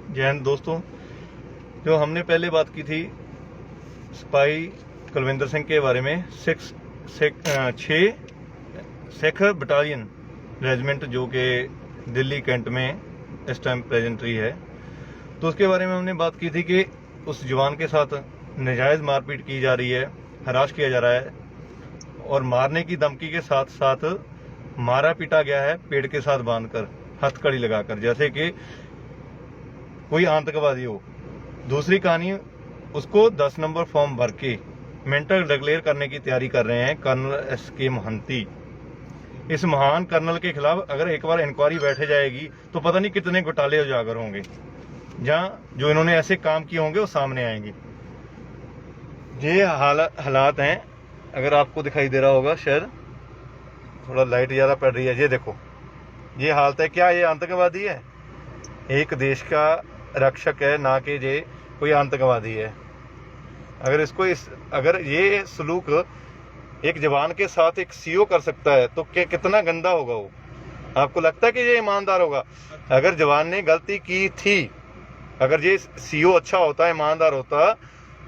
जय हिंद दोस्तों। जो हमने पहले बात की थी सिपाही कुलविंदर सिंह के बारे में, 6 सिख बटालियन रेजिमेंट जो कि दिल्ली कैंट में इस टाइम प्रेजेंटरी है, तो उसके बारे में हमने बात की थी कि उस जवान के साथ नाजायज़ मारपीट की जा रही है, हरास किया जा रहा है और मारने की धमकी के साथ साथ मारा पीटा गया है पेड़ के साथ बांधकर, हथकड़ी लगाकर, जैसे कि कोई आतंकवादी हो। दूसरी कहानी, उसको 10 नंबर फॉर्म भर के मेंटल डिक्लेयर करने की तैयारी कर रहे हैं कर्नल SK महंती। इस महान कर्नल के खिलाफ अगर एक बार इंक्वायरी बैठे जाएगी तो पता नहीं कितने घोटाले उजागर होंगे, जहां जो इन्होंने ऐसे काम किए होंगे वो सामने आएंगे। ये हालात हैं, अगर आपको दिखाई दे रहा होगा, शायद थोड़ा लाइट ज़्यादा पड़ रही है, ये देखो ये हालत है। क्या ये आतंकवादी है? एक देश का रक्षक है, ना कि ये कोई आतंकवादी है। अगर ये सलूक एक जवान के साथ एक CO कर सकता है तो कितना गंदा होगा वो। आपको लगता है कि ये ईमानदार होगा? अगर जवान ने गलती की थी, अगर ये CO अच्छा होता, ईमानदार होता,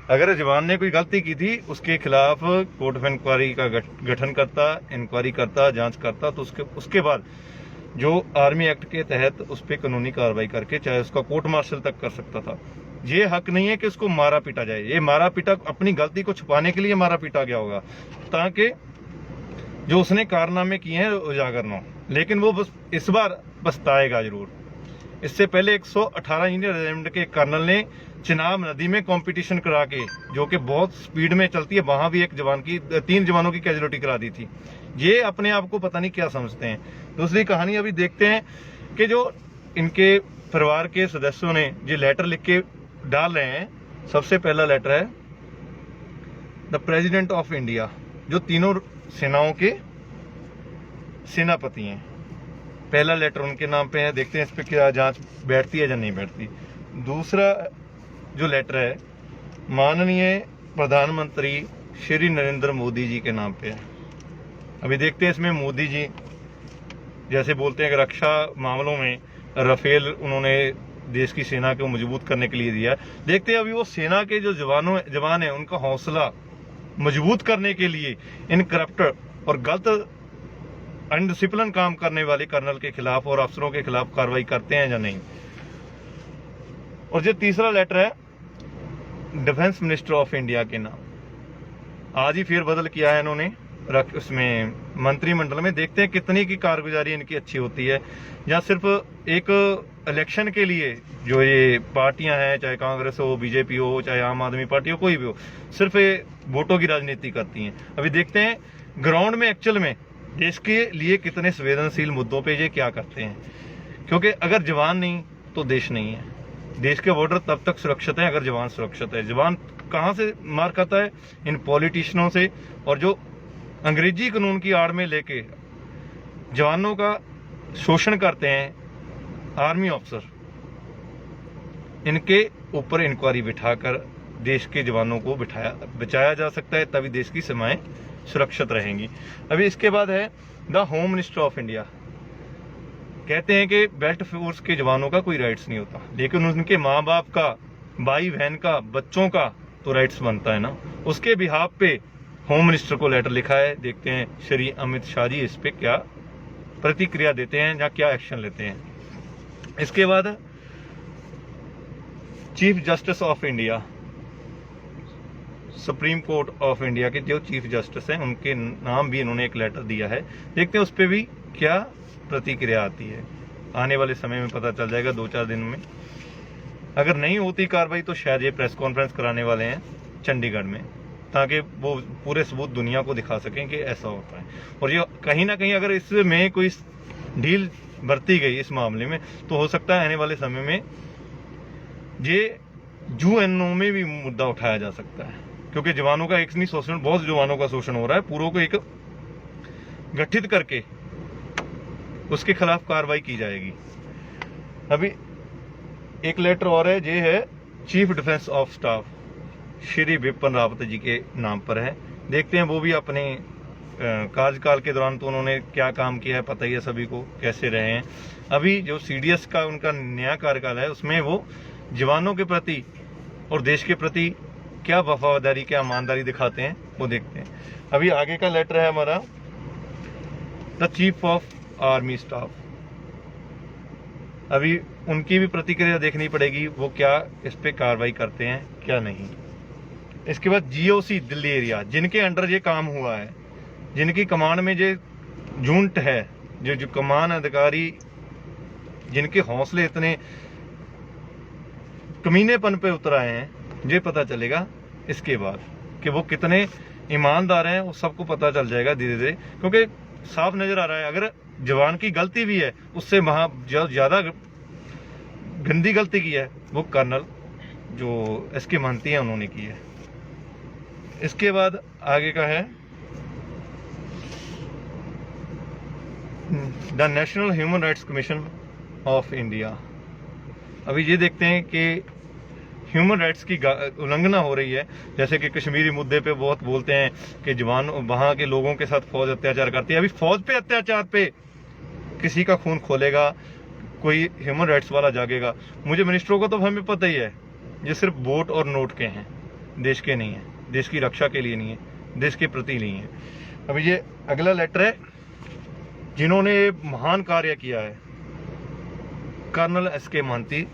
अगर जवान ने कोई गलती की थी, उसके खिलाफ कोर्ट ऑफ इंक्वायरी का गठन करता, इंक्वायरी करता, जांच करता, तो उसके बाद जो आर्मी एक्ट के तहत उस पर कानूनी कार्रवाई करके चाहे उसका कोर्ट मार्शल तक कर सकता था। ये हक नहीं है कि उसको मारा पीटा जाए। ये मारा पीटा अपनी गलती को छुपाने के लिए मारा पीटा गया होगा, ताकि जो उसने कारनामे किए हैं उजागर न हो। लेकिन वो बस इस बार पछताएगा जरूर। इससे पहले 118 इंजीनियर रेजिमेंट के कर्नल ने चिनाब नदी में कंपटीशन करा के, जो कि बहुत स्पीड में चलती है, वहां भी 3 जवानों की कैजुअलिटी करा दी थी। ये अपने आप को पता नहीं क्या समझते हैं। दूसरी कहानी अभी देखते हैं कि जो इनके परिवार के सदस्यों ने जो लेटर लिख के डाल रहे हैं। सबसे पहला लेटर है द प्रेसिडेंट ऑफ इंडिया, जो तीनों सेनाओं के सेनापति हैं। पहला लेटर उनके नाम पे है, देखते हैं इस पे क्या जांच बैठती है या नहीं बैठती। दूसरा जो लेटर है माननीय प्रधानमंत्री श्री नरेंद्र मोदी जी के नाम पे है। अभी देखते हैं इसमें मोदी जी जैसे बोलते हैं कि रक्षा मामलों में राफेल उन्होंने देश की सेना को मजबूत करने के लिए दिया। देखते हैं अभी वो सेना के जो जवान हैं, उनका हौसला मजबूत करने के लिए इन करप्ट और गलत अनडिसिप्लिन काम करने वाले कर्नल के खिलाफ और अफसरों के खिलाफ कार्रवाई करते हैं या नहीं। और जो तीसरा लेटर है डिफेंस मिनिस्टर ऑफ इंडिया के नाम, आज ही फेरबदल किया है इन्होंने उसमें मंत्रिमंडल में। देखते हैं कितनी की कारगुजारी इनकी अच्छी होती है, या सिर्फ एक इलेक्शन के लिए जो ये पार्टियां हैं, चाहे कांग्रेस हो, BJP हो, चाहे आम आदमी पार्टी हो, कोई भी हो, सिर्फ ये वोटों की राजनीति करती हैं। अभी देखते हैं ग्राउंड में एक्चुअल में देश के लिए कितने संवेदनशील मुद्दों पे ये क्या करते हैं, क्योंकि अगर जवान नहीं तो देश नहीं है। देश के बॉर्डर तब तक सुरक्षित है अगर जवान सुरक्षित है। जवान कहां से मार खाता है? इन पॉलिटिशियनों से, और जो अंग्रेजी कानून की आड़ में लेके जवानों का शोषण करते हैं आर्मी अफसर। इनके ऊपर इंक्वायरी बिठाकर देश के जवानों को बचाया जा सकता है, तभी देश की सीमाएं सुरक्षित रहेंगी। अभी इसके बाद है the home minister of India. कहते हैं कि बेल्ट फोर्स के जवानों का कोई राइट्स नहीं होता, लेकिन उनके माँ बाप का, भाई बहन का, बच्चों का तो राइट्स बनता है ना। उसके बिहाफ पे होम मिनिस्टर को लेटर लिखा है। देखते हैं श्री अमित शाह जी इस पे क्या प्रतिक्रिया देते हैं या क्या एक्शन लेते हैं। इसके बाद chief justice of India, supreme court of India के जो चीफ जस्टिस हैं, उनके नाम भी इन्होंने एक लेटर दिया है। देखते हैं उस पर भी क्या प्रतिक्रिया आती है। आने वाले समय में पता चल जाएगा, 2-4 दिन में। अगर नहीं होती कार्रवाई तो शायद ये प्रेस कॉन्फ्रेंस कराने वाले हैं चंडीगढ़ में, ताकि वो पूरे सबूत दुनिया को दिखा सकें कि ऐसा होता है। और ये कहीं ना कहीं अगर इसमें कोई ढील बरती गई इस मामले में, तो हो सकता है आने वाले समय में ये UNO में भी मुद्दा उठाया जा सकता है, क्योंकि जवानों का एक नहीं शोषण, बहुत जवानों का शोषण हो रहा है। पूरों को एक गठित करके उसके खिलाफ कार्रवाई की जाएगी। अभी एक लेटर और है, ये है chief defence of staff Shri Bipin Rawat ji के नाम पर है। देखते हैं वो भी अपने कार्यकाल के दौरान तो उन्होंने क्या काम किया है, पता ही है सभी को, कैसे रहे हैं। अभी जो CDS का उनका नया कार्यकाल है, उसमें वो जवानों के प्रति और देश के प्रति क्या वफादारी, क्या ईमानदारी दिखाते हैं, वो देखते हैं। अभी आगे का लेटर है हमारा the chief of army staff. अभी उनकी भी प्रतिक्रिया देखनी पड़ेगी, वो क्या इस पे कार्रवाई करते हैं क्या नहीं। इसके बाद जीओसी दिल्ली एरिया, जिनके अंडर ये काम हुआ है, जिनकी कमान में ये झुंड है, जो कमान अधिकारी जिनके हौसले इतने कमीनेपन पे उतर आए हैं, ये पता चलेगा इसके बाद कि वो कितने ईमानदार हैं। वो सबको पता चल जाएगा धीरे धीरे, क्योंकि साफ नजर आ रहा है अगर जवान की गलती भी है, उससे जो ज्यादा गंदी गलती की है वो कर्नल जो एसके महंती है उन्होंने की है। इसके बाद आगे का है the national human rights commission of India. अभी ये देखते हैं कि ह्यूमन राइट्स की उल्लंघना हो रही है। जैसे कि कश्मीरी मुद्दे पे बहुत बोलते हैं कि जवान वहां के लोगों के साथ फौज अत्याचार करती है। अभी फौज पे अत्याचार पे किसी का खून खोलेगा, कोई ह्यूमन राइट्स वाला जागेगा। मुझे मिनिस्टरों को तो हमें पता ही है, ये सिर्फ वोट और नोट के हैं, देश के नहीं है, देश की रक्षा के लिए नहीं है, देश के प्रति नहीं है। अभी ये अगला लेटर है जिन्होंने महान कार्य किया है, colonel S K Mahanti,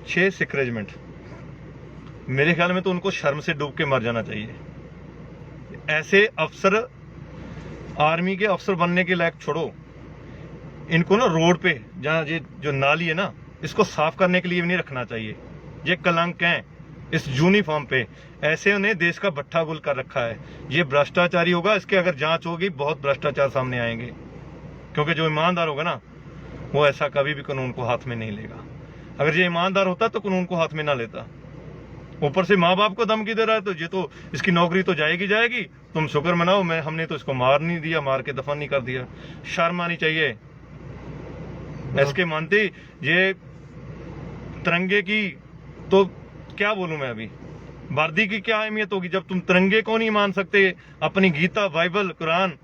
6 Sikh regiment. मेरे ख्याल में तो उनको शर्म से डूब के मर जाना चाहिए। ऐसे अफसर, आर्मी के अफसर बनने के लायक छोड़ो, इनको ना रोड पे जहाँ ये जो नाली है ना, इसको साफ करने के लिए भी नहीं रखना चाहिए। ये कलंक हैं इस यूनिफॉर्म पे। ऐसे उन्हें देश का भट्ठा गुल कर रखा है। ये भ्रष्टाचारी होगा, इसके अगर जांच होगी बहुत भ्रष्टाचार सामने आएंगे, क्योंकि जो ईमानदार होगा ना वो ऐसा कभी भी कानून को हाथ में नहीं लेगा। अगर ये ईमानदार होता तो कानून को हाथ में ना लेता। ऊपर से माँ बाप को धमकी दे रहा है, तो ये तो इसकी नौकरी तो जाएगी जाएगी, तुम शुक्र मनाओ हमने तो इसको मार नहीं दिया, मार के दफन नहीं कर दिया। शर्म आनी चाहिए। एसके महंती, ये तिरंगे की तो क्या बोलूं मैं, अभी वर्दी की क्या अहमियत होगी जब तुम तिरंगे को नहीं मान सकते, अपनी गीता, बाइबल, कुरान,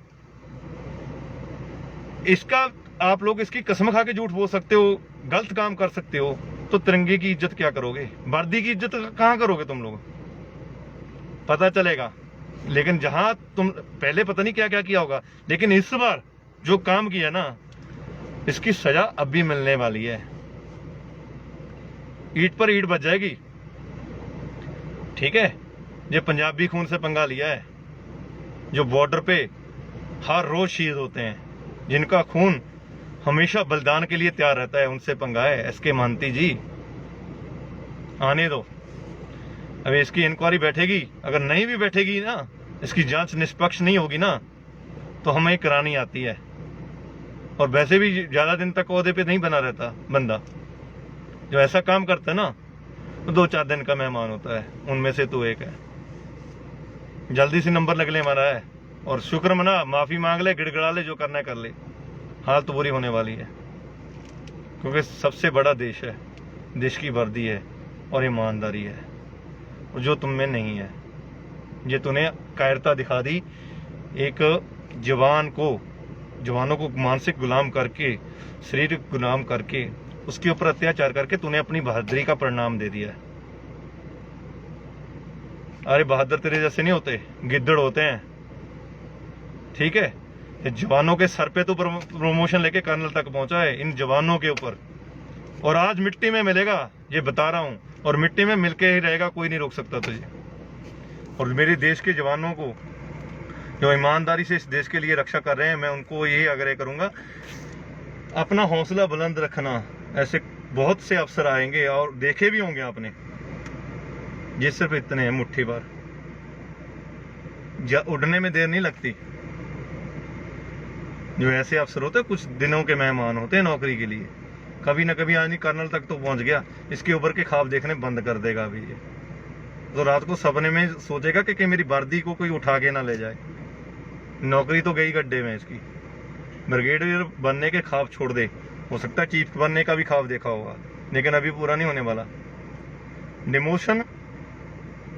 इसका आप लोग इसकी कसम खा के झूठ बोल सकते हो, गलत काम कर सकते हो, तो तिरंगे की इज्जत क्या करोगे? वर्दी की इज्जत कहां करोगे तुम लोग? पता चलेगा। लेकिन जहां तुम पहले पता नहीं क्या क्या किया होगा, लेकिन इस बार जो काम किया ना, इसकी सजा अब भी मिलने वाली है। ईंट पर ईंट बच जाएगी। ठीक है, ये पंजाबी खून से पंगा लिया है, जो बॉर्डर पे हर रोज शहीद होते हैं, जिनका खून हमेशा बलिदान के लिए तैयार रहता है, उनसे पंगा है। एसके महंती जी, आने दो। अब इसकी इंक्वायरी बैठेगी, अगर नहीं भी बैठेगी ना, इसकी जांच निष्पक्ष नहीं होगी ना, तो हमें करानी आती है। और वैसे भी ज्यादा दिन तक ओहदे पे नहीं बना रहता बंदा। जो ऐसा काम करता है ना, तो 2-4 दिन का मेहमान होता है, उनमें से तो एक है। जल्दी से नंबर लगने वाला है, और शुक्र मना, माफी मांग ले, गिड़गिड़ा ले, जो करना है कर ले। हाल तो बुरी होने वाली है, क्योंकि सबसे बड़ा देश है, देश की वर्दी है और ईमानदारी है, और जो तुम में नहीं है। ये तूने कायरता दिखा दी। एक जवानों को मानसिक गुलाम करके, शरीर गुलाम करके, उसके ऊपर अत्याचार करके तूने अपनी बहादुरी का परिणाम दे दिया है। अरे बहादुर तेरे जैसे नहीं होते, गिद्दड़ होते हैं। ठीक है, जवानों के सर पे तो प्रमोशन लेके कर्नल तक पहुंचा है, इन जवानों के ऊपर। और आज मिट्टी में मिलेगा, ये बता रहा हूं, और मिट्टी में मिलके ही रहेगा, कोई नहीं रोक सकता तुझे। और मेरे देश के जवानों को जो ईमानदारी से इस देश के लिए रक्षा कर रहे हैं, मैं उनको यही आग्रह करूंगा, अपना हौसला बुलंद रखना। ऐसे बहुत से अफसर आएंगे, और देखे भी होंगे आपने, ये सिर्फ इतने हैं मुट्ठी भर। उड़ने में देर नहीं लगती। जो ऐसे अफसर होते हैं, कुछ दिनों के मेहमान होते हैं नौकरी के लिए। कभी ना कभी आदमी कर्नल तक तो पहुंच गया, इसके ऊपर के ख्वाब देखने बंद कर देगा अभी ये। तो रात को सपने में सोचेगा कि मेरी वर्दी को कोई उठा के ना ले जाए। नौकरी तो गई गड्ढे में इसकी। ब्रिगेडियर बनने के ख्वाब छोड़ दे, हो सकता है चीफ बनने का भी ख्वाब देखा होगा, लेकिन अभी पूरा नहीं होने वाला। डिमोशन,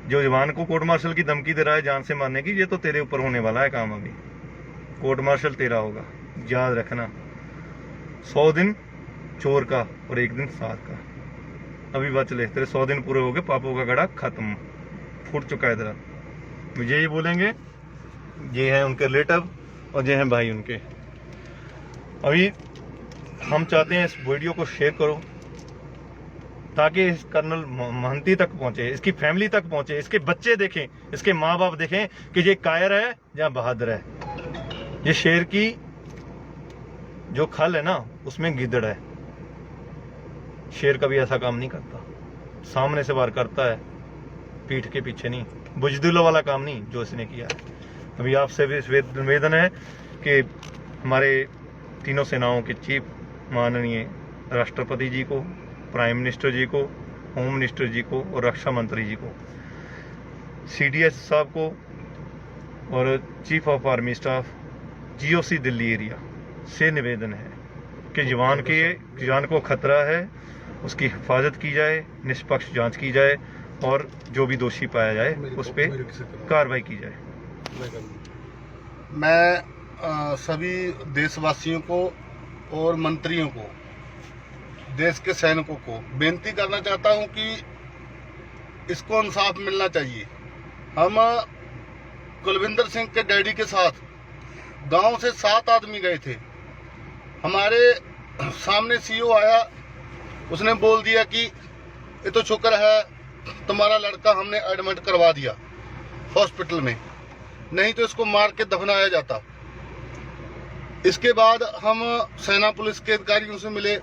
जो जवान को कोर्ट मार्शल की धमकी दे रहा है जान से मारने की, ये तो तेरे ऊपर होने वाला है काम। अभी कोर्ट मार्शल तेरा होगा, याद रखना। 100 दिन चोर का और 1 दिन साध का। अभी बच ले, तेरे 100 दिन पूरे हो गए, पापों का गड़ा खत्म, फूट चुका है तेरा। मुझे ये बोलेंगे, ये हैं उनके रिलेटिव और ये हैं भाई उनके। अभी हम चाहते हैं इस वीडियो को शेयर करो ताकि इस कर्नल महंती तक पहुंचे, इसकी फैमिली तक पहुंचे, इसके बच्चे देखें, इसके माँ बाप देखें कि ये कायर है या बहादुर है। ये शेर की जो खल है ना, उसमें गिद्दड़ है। शेर कभी ऐसा काम नहीं करता, सामने से वार करता है, पीठ के पीछे नहीं। बुजदिलों वाला काम नहीं जो इसने किया है। अभी आपसे भी निवेदन है कि हमारे तीनों सेनाओं के चीफ माननीय राष्ट्रपति जी को, प्राइम मिनिस्टर जी को, होम मिनिस्टर जी को और रक्षा मंत्री जी को, CDS साहब को और chief of army staff GOC Delhi area से निवेदन है कि जवान के जान को खतरा है, उसकी हिफाजत की जाए, निष्पक्ष जांच की जाए और जो भी दोषी पाया जाए उस पर कार्रवाई की जाए। मैं सभी देशवासियों को और मंत्रियों को, देश के सैनिकों को बेनती करना चाहता हूं कि इसको इंसाफ मिलना चाहिए। हम कुलविंदर सिंह के डैडी के साथ गांव से 7 आदमी गए थे। हमारे सामने CO आया, उसने बोल दिया कि ये तो शुक्र है तुम्हारा लड़का हमने एडमिट करवा दिया हॉस्पिटल में, नहीं तो इसको मार के दफनाया जाता। इसके बाद हम सेना पुलिस के अधिकारियों से मिले,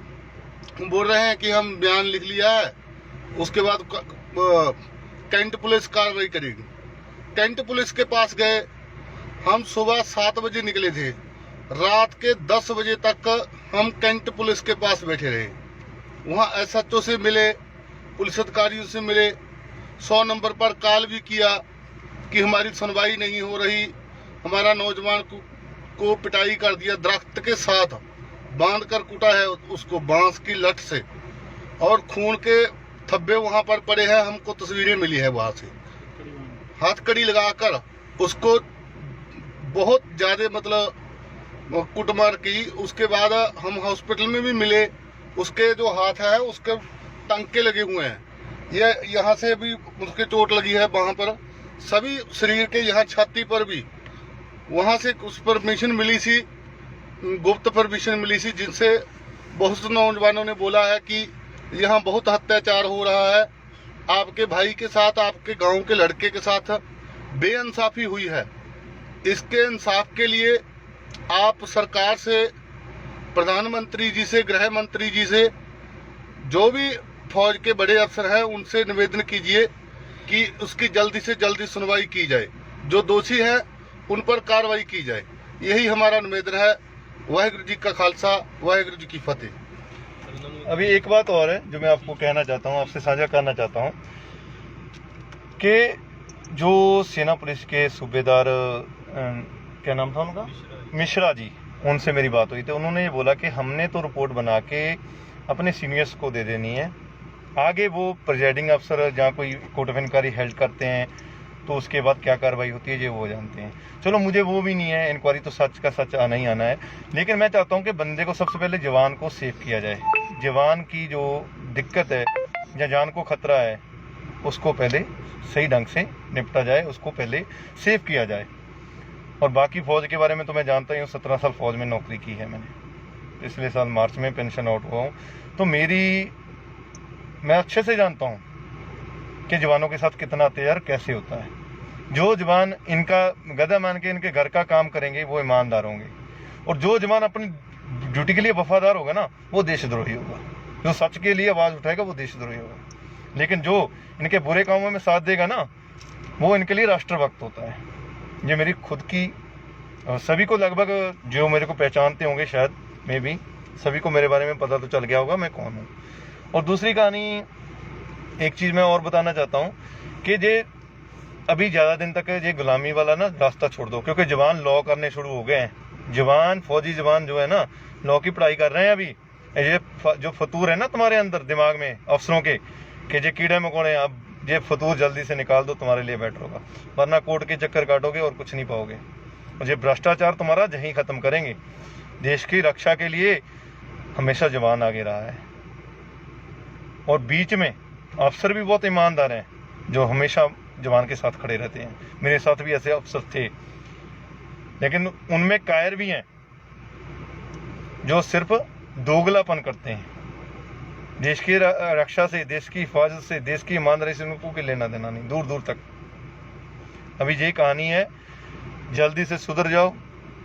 बोल रहे हैं कि हम बयान लिख लिया है, उसके बाद कैंट पुलिस कार्रवाई करेगी। कैंट पुलिस के पास गए, हम सुबह 7 बजे निकले थे, रात के 10 बजे तक हम कैंट पुलिस के पास बैठे रहे। वहाँ SHO से मिले, पुलिस अधिकारियों से मिले, 100 नंबर पर कॉल भी किया कि हमारी सुनवाई नहीं हो रही, हमारा नौजवान को पिटाई कर दिया, दरख्त के साथ बांध कर कूटा है उसको बांस की लठ से, और खून के थब्बे वहां पर पड़े हैं। हमको तस्वीरें मिली है वहां से, हथकड़ी लगाकर उसको बहुत ज्यादा मतलब कुटमार की। उसके बाद हम हॉस्पिटल में भी मिले, उसके जो हाथ है उसके टांके लगे हुए हैं, ये यहाँ से भी उसके चोट लगी है, वहां पर सभी शरीर के यहाँ छाती पर भी। वहां से उस परमिशन मिली सी, गुप्त परमिशन मिली सी, जिनसे बहुत से नौजवानों ने बोला है कि यहाँ बहुत अत्याचार हो रहा है, आपके भाई के साथ, आपके गांव के लड़के के साथ बेइंसाफी हुई है। इसके इंसाफ के लिए आप सरकार से, प्रधानमंत्री जी से, गृह मंत्री जी से, जो भी फौज के बड़े अफसर हैं उनसे निवेदन कीजिए कि उसकी जल्दी से जल्दी सुनवाई की जाए, जो दोषी हैं उन पर कार्रवाई की जाए। यही हमारा निवेदन है। वाहिगुरु जी का खालसा, वाहिगुरु जी की फतेह। अभी एक बात और है जो मैं आपको कहना चाहता हूँ, आपसे साझा करना चाहता हूँ कि जो सेना पुलिस के सूबेदार, क्या नाम था उनका, मिश्रा जी, उनसे मेरी बात हुई थी। उन्होंने ये बोला कि हमने तो रिपोर्ट बना के अपने सीनियर्स को दे देनी है, आगे वो प्रिजाइडिंग अफसर जहाँ कोई कोर्ट ऑफ इंक्वायरी हेल्ड करते हैं तो उसके बाद क्या कार्रवाई होती है ये वो जानते हैं। चलो मुझे वो भी नहीं है, इंक्वायरी तो सच का सच आना ही आना है, लेकिन मैं चाहता हूँ कि बंदे को सबसे पहले जवान को सेव किया जाए। जवान की जो दिक्कत है या जान को खतरा है उसको पहले सही ढंग से निपटा जाए, उसको पहले सेव किया जाए। और बाकी फ़ौज के बारे में तो मैं जानता ही हूँ, 17 साल फ़ौज में नौकरी की है मैंने, पिछले साल मार्च में पेंशन आउट हुआ हूँ, तो मैं अच्छे से जानता हूँ कि जवानों के साथ कितना अत्याचार कैसे होता है। जो जवान इनका गधा मान के इनके घर का काम करेंगे वो ईमानदार होंगे, और जो जवान अपनी ड्यूटी के लिए वफादार होगा ना वो देशद्रोही होगा, जो सच के लिए आवाज़ उठाएगा वो देशद्रोही होगा। लेकिन जो इनके बुरे कामों में साथ देगा ना वो इनके लिए राष्ट्रभक्त होता है। ये मेरी खुद की, सभी को लगभग जो मेरे को पहचानते होंगे शायद में भी सभी को मेरे बारे में पता तो चल गया होगा मैं कौन हूँ। और दूसरी कहानी, एक चीज़ मैं और बताना चाहता हूँ कि जे अभी ज़्यादा दिन तक ये गुलामी वाला ना रास्ता छोड़ दो, क्योंकि जवान लॉ करने शुरू हो गए हैं। जवान, फौजी जवान जो है ना लॉ की पढ़ाई कर रहे हैं। अभी ये जो फतूर है ना तुम्हारे अंदर दिमाग में अफसरों के कि जे कीड़े मकोड़े, अब ये फतूर जल्दी से निकाल दो, तुम्हारे लिए बेटर होगा, वरना कोर्ट के चक्कर काटोगे और कुछ नहीं पाओगे। और ये भ्रष्टाचार तुम्हारा यहीं ख़त्म करेंगे। देश की रक्षा के लिए हमेशा जवान आगे रहा है, और बीच में अफसर भी बहुत ईमानदार हैं जो हमेशा जवान के साथ खड़े रहते हैं। मेरे साथ भी ऐसे अफसर थे, लेकिन उनमें कायर भी हैं जो सिर्फ दोगलापन करते हैं। देश की रक्षा से, देश की हिफाजत से, देश की ईमानदारी से उनको कोई लेना देना नहीं, दूर दूर तक। अभी यही कहानी है, जल्दी से सुधर जाओ।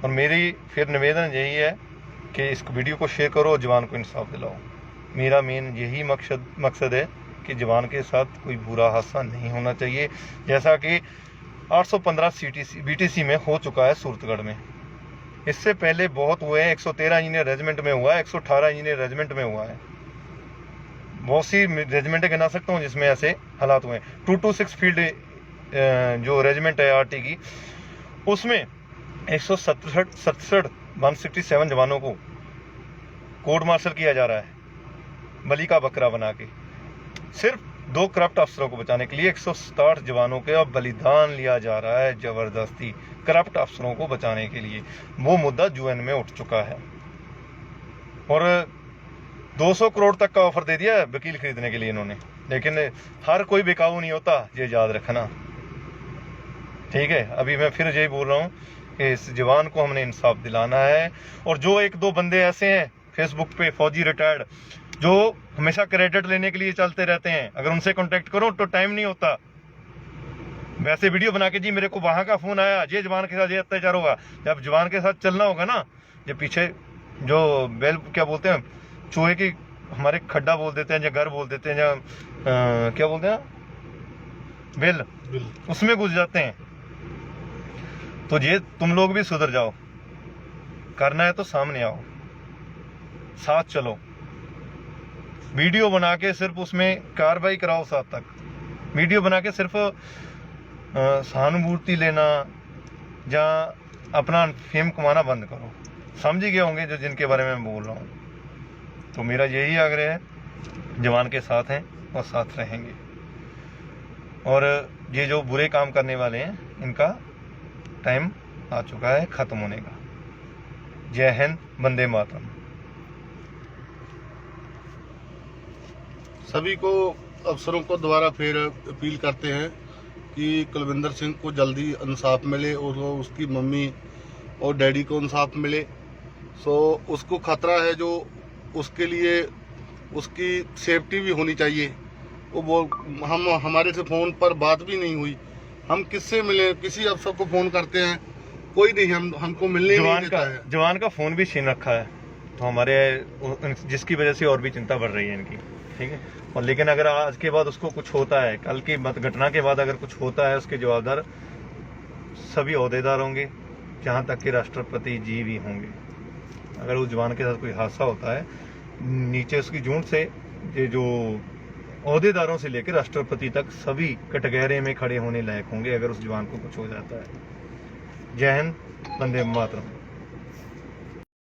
और मेरी फिर निवेदन यही है कि इस वीडियो को शेयर करो और जवान को इंसाफ दिलाओ। मेरा मेन यही मकसद है कि जवान के साथ कोई बुरा हादसा नहीं होना चाहिए, जैसा कि 815 BTC में हो चुका है सूरतगढ़ में। इससे पहले बहुत हुए हैं, 113 इंजीनियर रेजिमेंट में हुआ है, 118 इंजीनियर रेजिमेंट में हुआ है। बहुत सी रेजिमेंट गिना सकता हूँ जिसमें ऐसे हालात हुए हैं। 226 फील्ड जो रेजिमेंट है RT की, उसमें 167 जवानों को कोर्ट मार्शल किया जा रहा है बलि का बकरा बना के, सिर्फ 2 करप्ट अफसरों को बचाने के लिए 167 जवानों के अब बलिदान लिया जा रहा है जबरदस्ती, करप्ट अफसरों को बचाने के लिए। वो मुद्दा UN में उठ चुका है और 200 करोड़ तक का ऑफर दे दिया है वकील खरीदने के लिए इन्होंने। लेकिन हर कोई बिकाऊ नहीं होता, ये याद रखना, ठीक है। अभी मैं फिर यही बोल रहा हूँ कि इस जवान को हमने इंसाफ दिलाना है। और जो 1-2 बंदे ऐसे हैं फेसबुक पे, फौजी रिटायर्ड, जो हमेशा क्रेडिट लेने के लिए चलते रहते हैं, अगर उनसे कांटेक्ट करो तो टाइम नहीं होता। वैसे वीडियो बना के जी मेरे को वहां का फोन आया, ये जवान के साथ ये अत्याचार होगा। जब जवान के साथ चलना होगा ना, ये पीछे जो बेल क्या बोलते हैं, चूहे की हमारे खड्डा बोल देते हैं, या घर बोल देते हैं, या क्या बोलते हैं, बेल, उसमें घुस जाते हैं। तो ये तुम लोग भी सुधर जाओ, करना है तो सामने आओ, साथ चलो। वीडियो बना के सिर्फ उसमें कार्रवाई कराओ, साथ तक वीडियो बना के सिर्फ सहानुभूति लेना या अपना फेम कमाना बंद करो। समझ ही गए होंगे जो जिनके बारे में मैं बोल रहा हूँ। तो मेरा यही आग्रह है, जवान के साथ हैं और साथ रहेंगे। और ये जो बुरे काम करने वाले हैं, इनका टाइम आ चुका है खत्म होने का। जय हिंद, वंदे मातरम। सभी को अफसरों को दोबारा फिर अपील करते हैं कि कुलविंदर सिंह को जल्दी इंसाफ मिले और उसकी मम्मी और डैडी को इंसाफ मिले। सो उसको खतरा है, जो उसके लिए उसकी सेफ्टी भी होनी चाहिए। वो हमारे से फ़ोन पर बात भी नहीं हुई। हम किससे मिले, किसी अफसर को फ़ोन करते हैं, कोई नहीं, हमको मिलने नहीं देता है। जवान का फ़ोन भी छीन रखा है, तो हमारे जिसकी वजह से और भी चिंता बढ़ रही है इनकी, ठीक है। और लेकिन अगर आज के बाद उसको कुछ होता है, कल की घटना के बाद अगर कुछ होता है, उसके जवाबदार सभी ओहदेदार होंगे, जहाँ तक कि राष्ट्रपति जी भी होंगे। अगर उस जवान के साथ कोई हादसा होता है, नीचे उसकी जून से ये जो ओहदेदारों से लेकर राष्ट्रपति तक सभी कटघरे में खड़े होने लायक होंगे अगर उस जवान को कुछ हो जाता है। जय हिंद, वंदे मातरम।